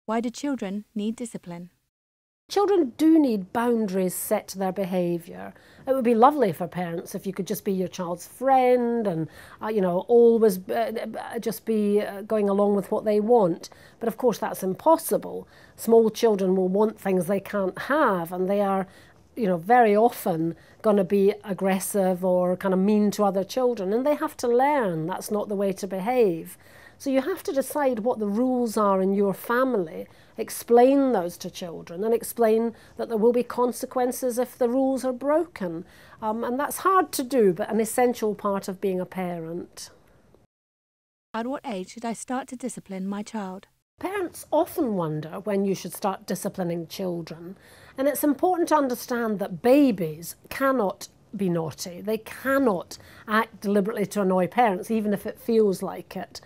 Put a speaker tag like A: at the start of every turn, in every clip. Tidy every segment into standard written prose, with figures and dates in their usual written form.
A: Why do children need discipline?
B: Children do need boundaries set to their behaviour. It would be lovely for parents if you could just be your child's friend and, always just be going along with what they want. But of course that's impossible. Small children will want things they can't have, and they are, very often going to be aggressive or kind of mean to other children, and they have to learn that's not the way to behave. So you have to decide what the rules are in your family, explain those to children, and explain that there will be consequences if the rules are broken. And that's hard to do, but an essential part of being a parent.
A: At what age should I start to discipline my child?
B: Parents often wonder when you should start disciplining children, and it's important to understand that babies cannot be naughty. They cannot act deliberately to annoy parents, even if it feels like it.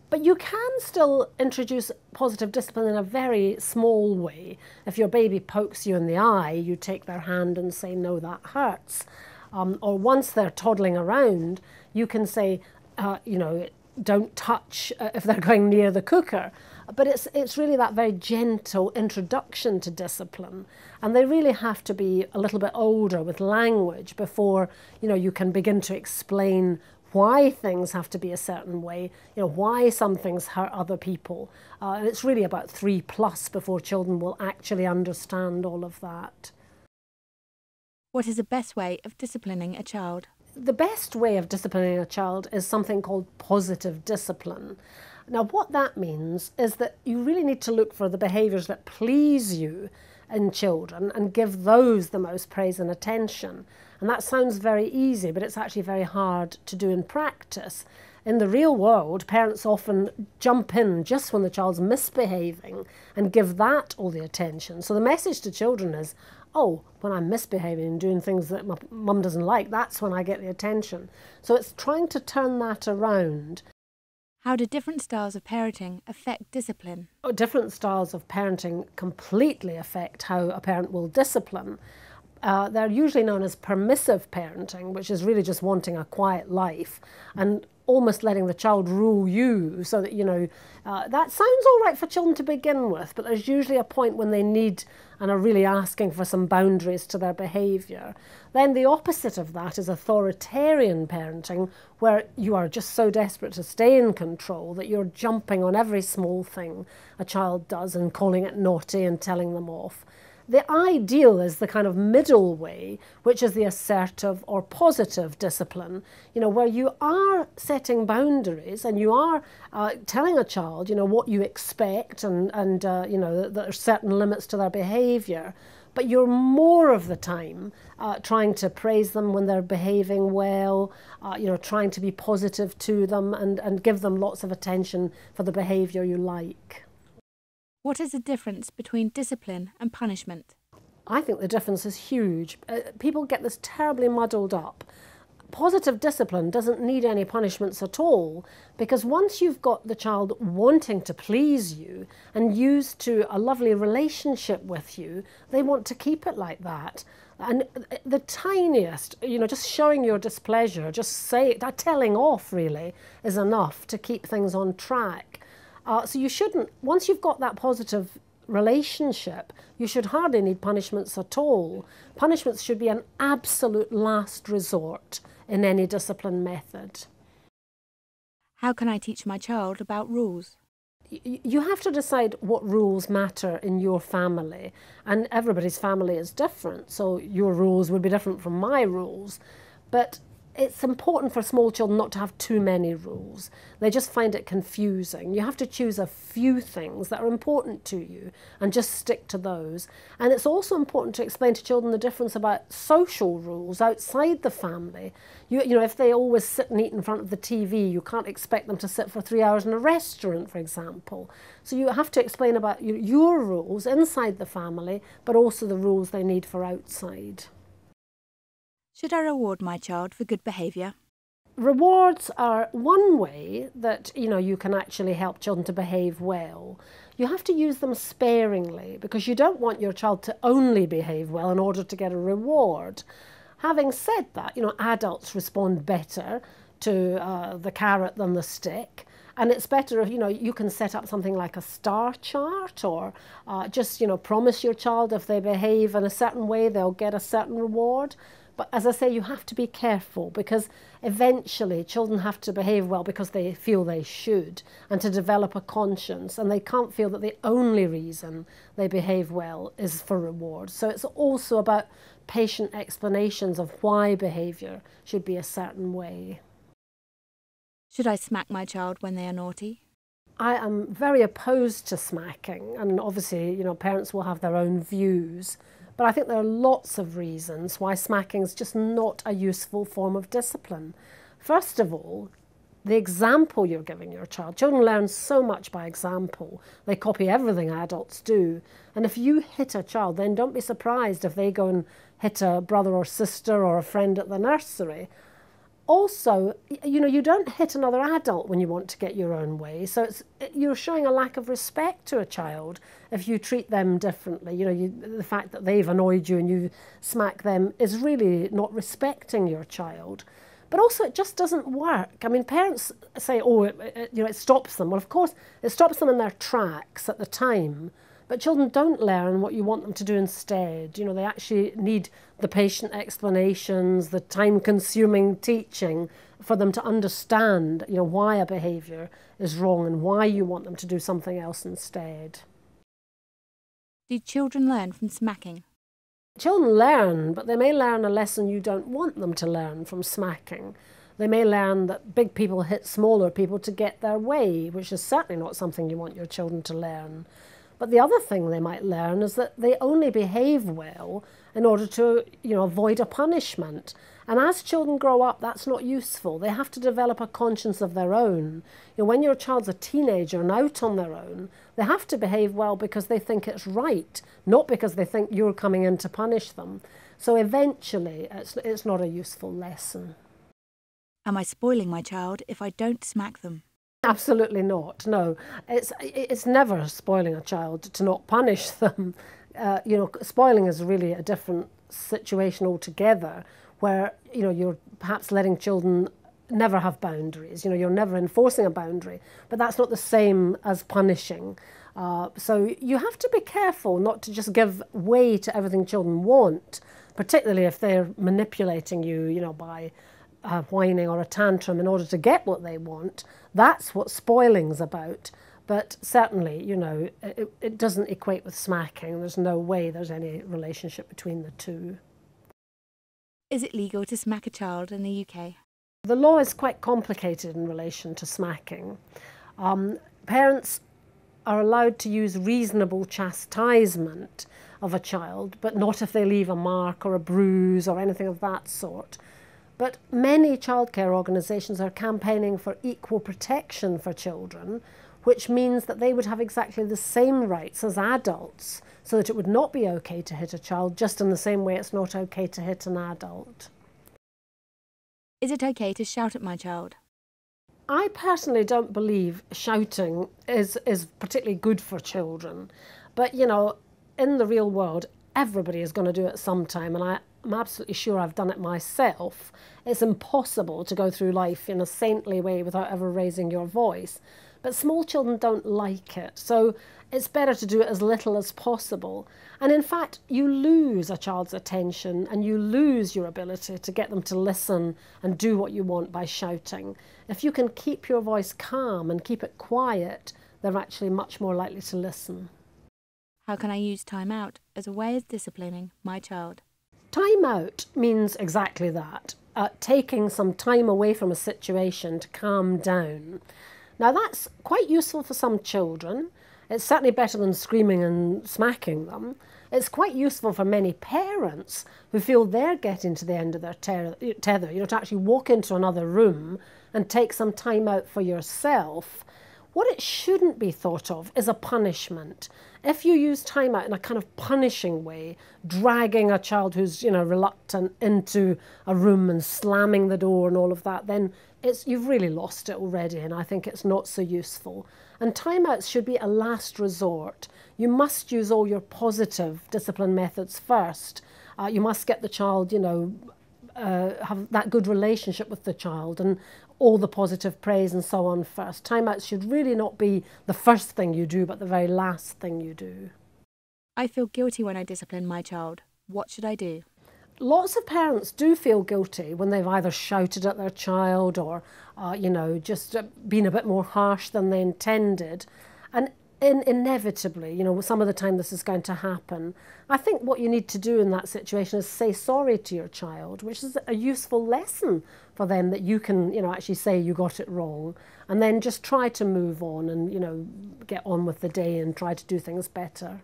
B: But you can still introduce positive discipline in a very small way. If your baby pokes you in the eye, you take their hand and say, no, that hurts. Or once they're toddling around, you can say, don't touch if they're going near the cooker. But it's really that very gentle introduction to discipline. And they really have to be a little bit older with language before, you can begin to explain why things have to be a certain way, why some things hurt other people. And it's really about 3+ before children will actually understand all of that.
A: What is the best way of disciplining a child?
B: The best way of disciplining a child is something called positive discipline. Now, what that means is that you really need to look for the behaviours that please you in children and give those the most praise and attention. And that sounds very easy, but it's actually very hard to do in practice. In the real world, parents often jump in just when the child's misbehaving and give that all the attention. So the message to children is, oh, when I'm misbehaving and doing things that my mum doesn't like, that's when I get the attention. So it's trying to turn that around.
A: How do different styles of parenting affect discipline?
B: Different styles of parenting completely affect how a parent will discipline. They're usually known as permissive parenting, which is really just wanting a quiet life and almost letting the child rule you, so that, that sounds all right for children to begin with, but there's usually a point when they need and are really asking for some boundaries to their behaviour. Then the opposite of that is authoritarian parenting, where you are just so desperate to stay in control that you're jumping on every small thing a child does and calling it naughty and telling them off. The ideal is the kind of middle way, which is the assertive or positive discipline, where you are setting boundaries and you are telling a child, what you expect and that there are certain limits to their behaviour. But you're more of the time trying to praise them when they're behaving well, trying to be positive to them and give them lots of attention for the behaviour you like.
A: What is the difference between discipline and punishment?
B: I think the difference is huge. People get this terribly muddled up. Positive discipline doesn't need any punishments at all, because once you've got the child wanting to please you and used to a lovely relationship with you, they want to keep it like that. And the tiniest, just showing your displeasure, just telling off really is enough to keep things on track. So you shouldn't, once you've got that positive relationship, you should hardly need punishments at all. Punishments should be an absolute last resort in any discipline method.
A: How can I teach my child about rules?
B: You have to decide what rules matter in your family, and everybody's family is different, so your rules would be different from my rules. But it's important for small children not to have too many rules. They just find it confusing. You have to choose a few things that are important to you and just stick to those. And it's also important to explain to children the difference about social rules outside the family. If they always sit and eat in front of the TV, you can't expect them to sit for 3 hours in a restaurant, for example. So you have to explain about your rules inside the family, but also the rules they need for outside.
A: Should I reward my child for good behaviour?
B: Rewards are one way that you can actually help children to behave well. You have to use them sparingly, because you don't want your child to only behave well in order to get a reward. Having said that, adults respond better to the carrot than the stick. And it's better if, you can set up something like a star chart, or just, promise your child if they behave in a certain way, they'll get a certain reward. But as I say, you have to be careful, because eventually children have to behave well because they feel they should, and to develop a conscience, and they can't feel that the only reason they behave well is for reward. So it's also about patient explanations of why behaviour should be a certain way.
A: Should I smack my child when they are naughty?
B: I am very opposed to smacking, and obviously, parents will have their own views. But I think there are lots of reasons why smacking is just not a useful form of discipline. First of all, the example you're giving your child. Children learn so much by example. They copy everything adults do. And if you hit a child, then don't be surprised if they go and hit a brother or sister or a friend at the nursery. Also, you don't hit another adult when you want to get your own way. So you're showing a lack of respect to a child if you treat them differently. The fact that they've annoyed you and you smack them is really not respecting your child. But also, it just doesn't work. I mean, parents say, oh, it stops them. Well, of course, it stops them in their tracks at the time. But children don't learn what you want them to do instead. They actually need the patient explanations, the time-consuming teaching for them to understand, why a behaviour is wrong and why you want them to do something else instead.
A: Do children learn from smacking?
B: Children learn, but they may learn a lesson you don't want them to learn from smacking. They may learn that big people hit smaller people to get their way, which is certainly not something you want your children to learn. But the other thing they might learn is that they only behave well in order to, avoid a punishment. And as children grow up, that's not useful. They have to develop a conscience of their own. When your child's a teenager and out on their own, they have to behave well because they think it's right, not because they think you're coming in to punish them. So eventually, it's not a useful lesson.
A: Am I spoiling my child if I don't smack them?
B: Absolutely not. No, it's never spoiling a child to not punish them. Spoiling is really a different situation altogether, where you're perhaps letting children never have boundaries. You're never enforcing a boundary, but that's not the same as punishing. So you have to be careful not to just give way to everything children want, particularly if they're manipulating you, by whining or a tantrum in order to get what they want. That's what spoiling's about. But certainly, it doesn't equate with smacking. There's no way there's any relationship between the two.
A: Is it legal to smack a child in the UK?
B: The law is quite complicated in relation to smacking. Parents are allowed to use reasonable chastisement of a child, but not if they leave a mark or a bruise or anything of that sort. But many childcare organisations are campaigning for equal protection for children, which means that they would have exactly the same rights as adults, so that it would not be okay to hit a child, just in the same way it's not okay to hit an adult.
A: Is it okay to shout at my child?
B: I personally don't believe shouting is particularly good for children. But, in the real world, everybody is going to do it sometime, and I'm absolutely sure I've done it myself. It's impossible to go through life in a saintly way without ever raising your voice. But small children don't like it, so it's better to do it as little as possible. And in fact, you lose a child's attention and you lose your ability to get them to listen and do what you want by shouting. If you can keep your voice calm and keep it quiet, they're actually much more likely to listen.
A: How can I use time out as a way of disciplining my child?
B: Time out means exactly that, taking some time away from a situation to calm down. Now that's quite useful for some children. It's certainly better than screaming and smacking them. It's quite useful for many parents who feel they're getting to the end of their tether, to actually walk into another room and take some time out for yourself. What it shouldn't be thought of is a punishment. If you use time out in a kind of punishing way, dragging a child who's reluctant into a room and slamming the door and all of that, then you've really lost it already, and I think it's not so useful. And timeouts should be a last resort. You must use all your positive discipline methods first. You must get the child, have that good relationship with the child, and all the positive praise and so on first. Timeouts should really not be the first thing you do, but the very last thing you do.
A: I feel guilty when I discipline my child. What should I do?
B: Lots of parents do feel guilty when they've either shouted at their child or, just been a bit more harsh than they intended. And inevitably, some of the time this is going to happen. I think what you need to do in that situation is say sorry to your child, which is a useful lesson for them, that you can, actually say you got it wrong, and then just try to move on and, get on with the day and try to do things better.